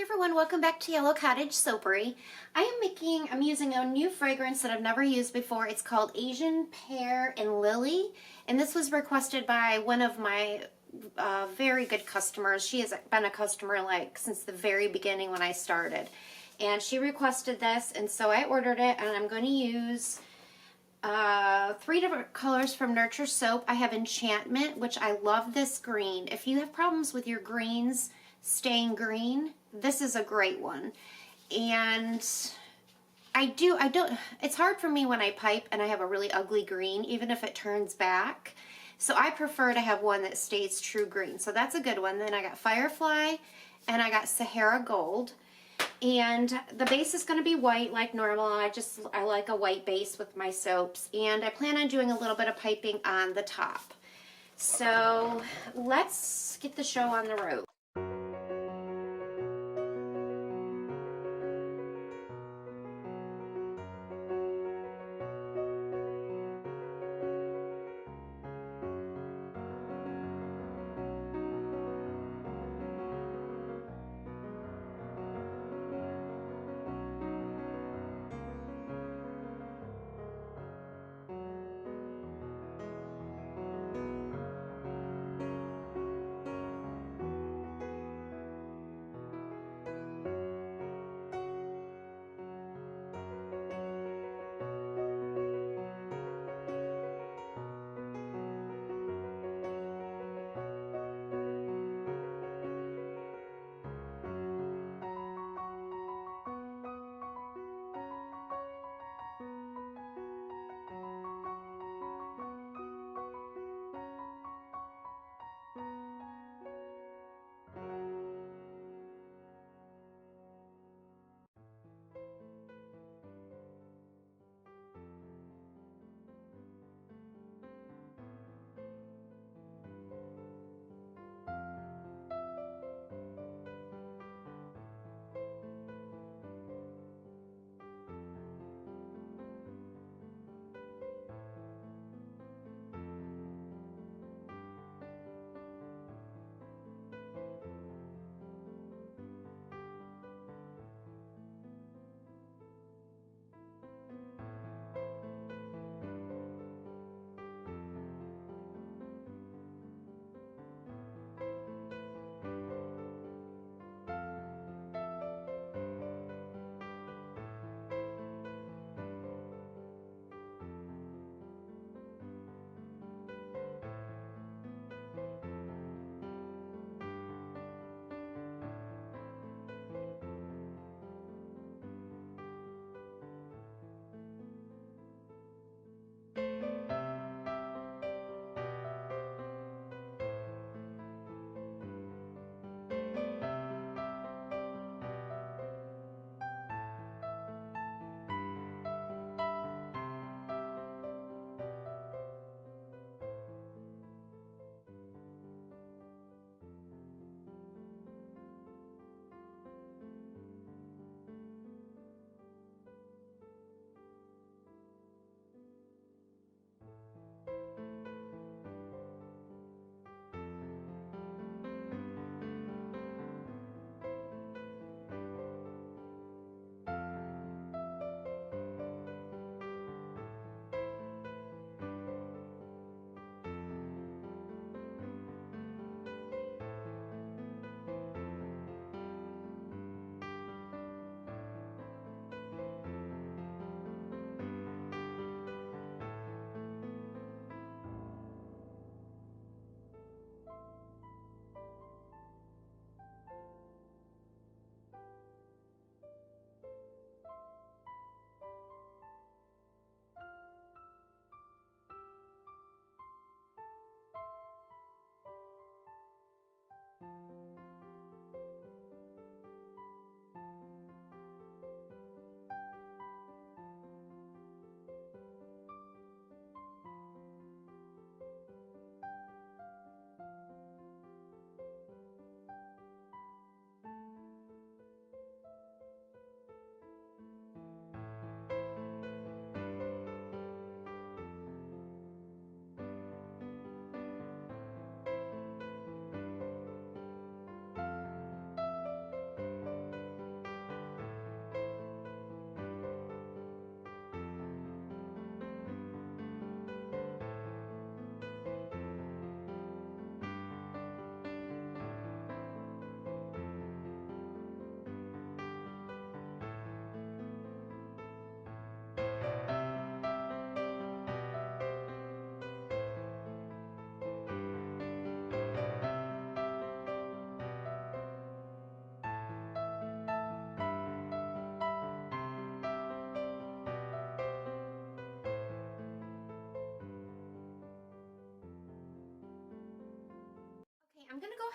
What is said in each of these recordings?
Hi everyone, welcome back to Yellow Cottage Soapery. I'm using a new fragrance that I've never used before. It's called Asian Pear and Lily, and this was requested by one of my very good customers. She has been a customer like since the very beginning when I started, and she requested this, and so I ordered it, and I'm going to use 3 different colors from Nurture Soap. I have Enchantment, which I love this green. If you have problems with your greens staying green, this is a great one. And it's hard for me when I pipe and I have a really ugly green, even if it turns back. So I prefer to have one that stays true green. So that's a good one. Then I got Firefly and I got Sahara Gold. And the base is going to be white like normal. I like a white base with my soaps. And I plan on doing a little bit of piping on the top. So let's get the show on the road.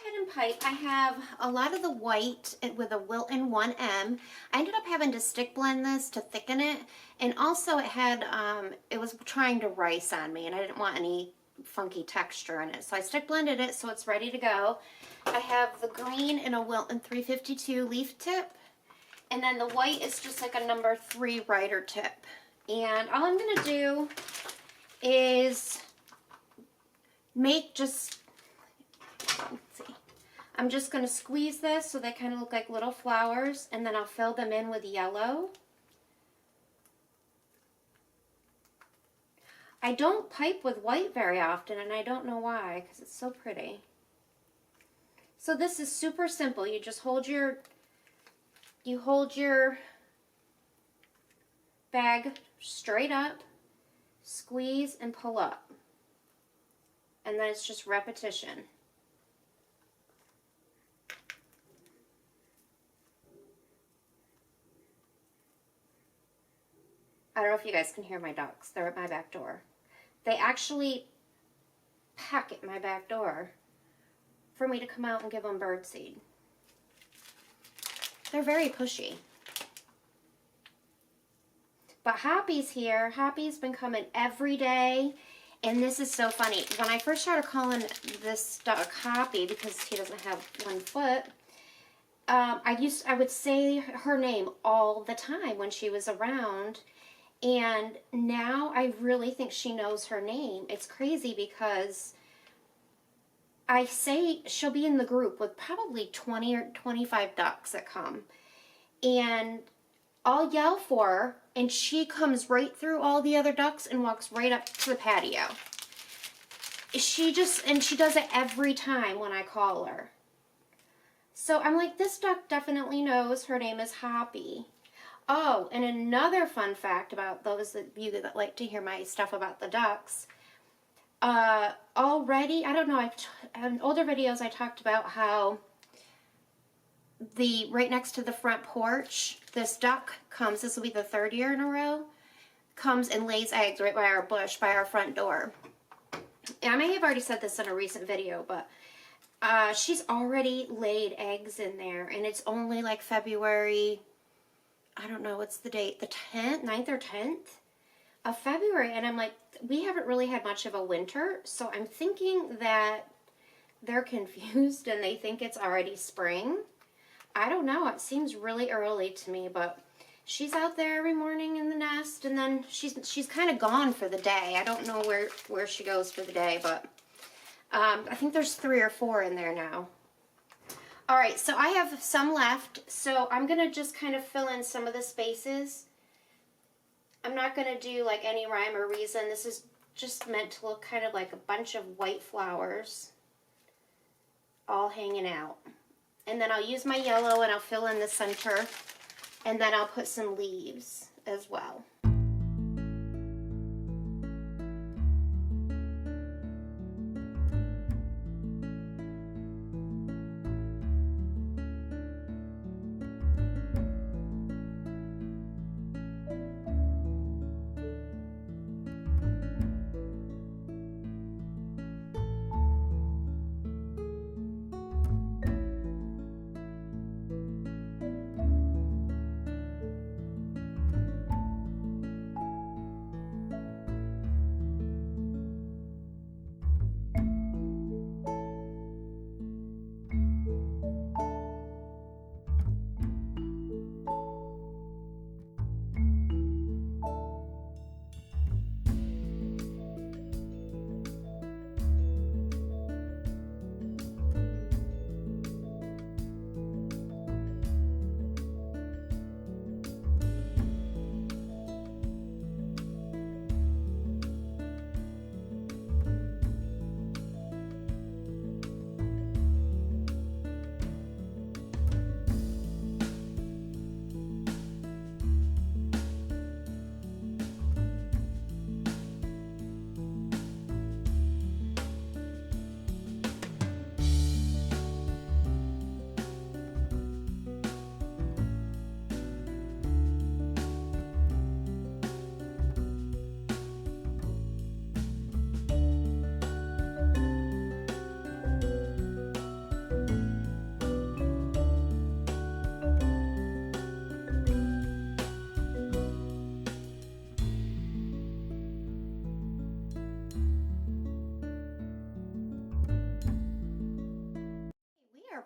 ahead and pipe. I have a lot of the white with a Wilton 1M. I ended up having to stick blend this to thicken it, and also it had, it was trying to rice on me, and I didn't want any funky texture in it. So I stick blended it so it's ready to go. I have the green in a Wilton 352 leaf tip, and then the white is just like a number 3 rider tip. And all I'm going to do is make just, let's see, I'm just going to squeeze this so they kind of look like little flowers, and then I'll fill them in with yellow. I don't pipe with white very often, and I don't know why, because it's so pretty. So this is super simple. You just hold your bag straight up, squeeze and pull up. And then it's just repetition. I don't know if you guys can hear my ducks. They're at my back door. They actually peck at my back door for me to come out and give them birdseed. They're very pushy. But Hoppy's here. Hoppy's been coming every day. And this is so funny. When I first started calling this duck Hoppy, because he doesn't have one foot, I would say her name all the time when she was around. And now I really think she knows her name. It's crazy because I say she'll be in the group with probably 20 or 25 ducks that come. And I'll yell for her, and she comes right through all the other ducks and walks right up to the patio. She does it every time when I call her. So I'm like, this duck definitely knows her name is Hoppy. Oh, and another fun fact about those of you that like to hear my stuff about the ducks. Already, I don't know, in older videos I talked about how right next to the front porch, this duck comes, this will be the 3rd year in a row, comes and lays eggs right by our bush, by our front door. And I may have already said this in a recent video, but she's already laid eggs in there, and it's only like February, I don't know, what's the date, the 10th, 9th or 10th of February, and I'm like, we haven't really had much of a winter, so I'm thinking that they're confused and they think it's already spring. I don't know, it seems really early to me, but she's out there every morning in the nest, and then she's kind of gone for the day. I don't know where she goes for the day, but I think there's 3 or 4 in there now. All right, so I have some left, so I'm going to just kind of fill in some of the spaces. I'm not going to do like any rhyme or reason. This is just meant to look kind of like a bunch of white flowers all hanging out. And then I'll use my yellow and I'll fill in the center, and then I'll put some leaves as well.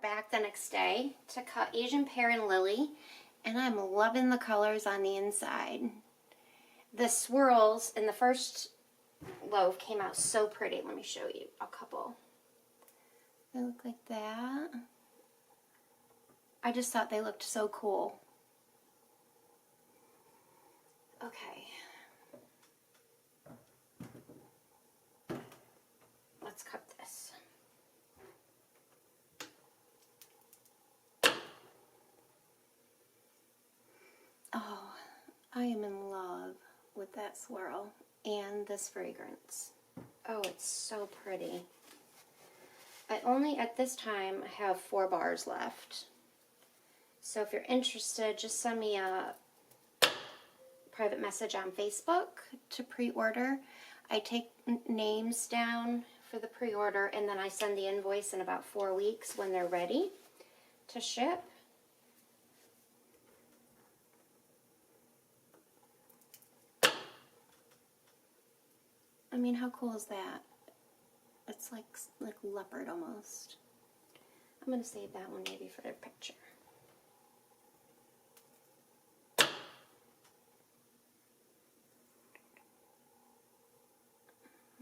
back the next day to cut Asian Pear and Lily, and I'm loving the colors on the inside. The swirls in the first loaf came out so pretty. Let me show you a couple. They look like that. I just thought they looked so cool. Okay. Let's cut this. Oh, I am in love with that swirl and this fragrance. Oh, it's so pretty. I only, at this time, have 4 bars left. So if you're interested, just send me a private message on Facebook to pre-order. I take names down for the pre-order, and then I send the invoice in about 4 weeks when they're ready to ship. I mean, how cool is that? It's like leopard almost. I'm going to save that one maybe for the picture.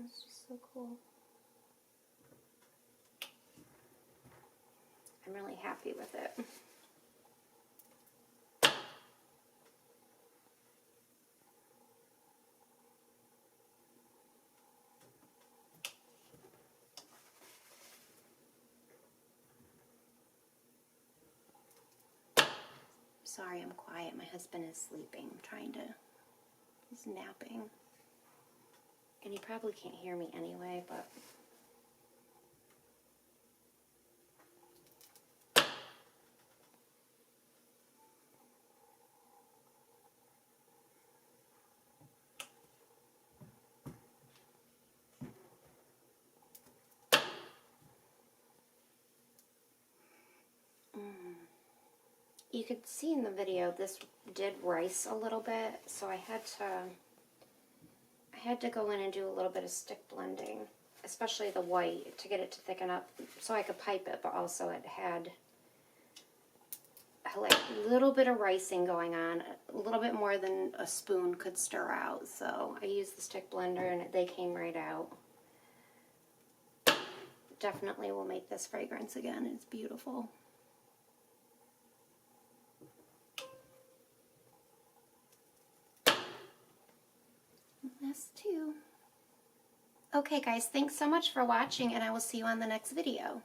It's just so cool. I'm really happy with it. Sorry, I'm quiet. My husband is sleeping. He's napping. And he probably can't hear me anyway, but... You could see in the video this did rice a little bit, so I had to go in and do a little bit of stick blending, especially the white, to get it to thicken up so I could pipe it, but also it had like a little bit of ricing going on, a little bit more than a spoon could stir out, so I used the stick blender and they came right out. Definitely will make this fragrance again. It's beautiful. This too. Okay guys, thanks so much for watching, and I will see you on the next video.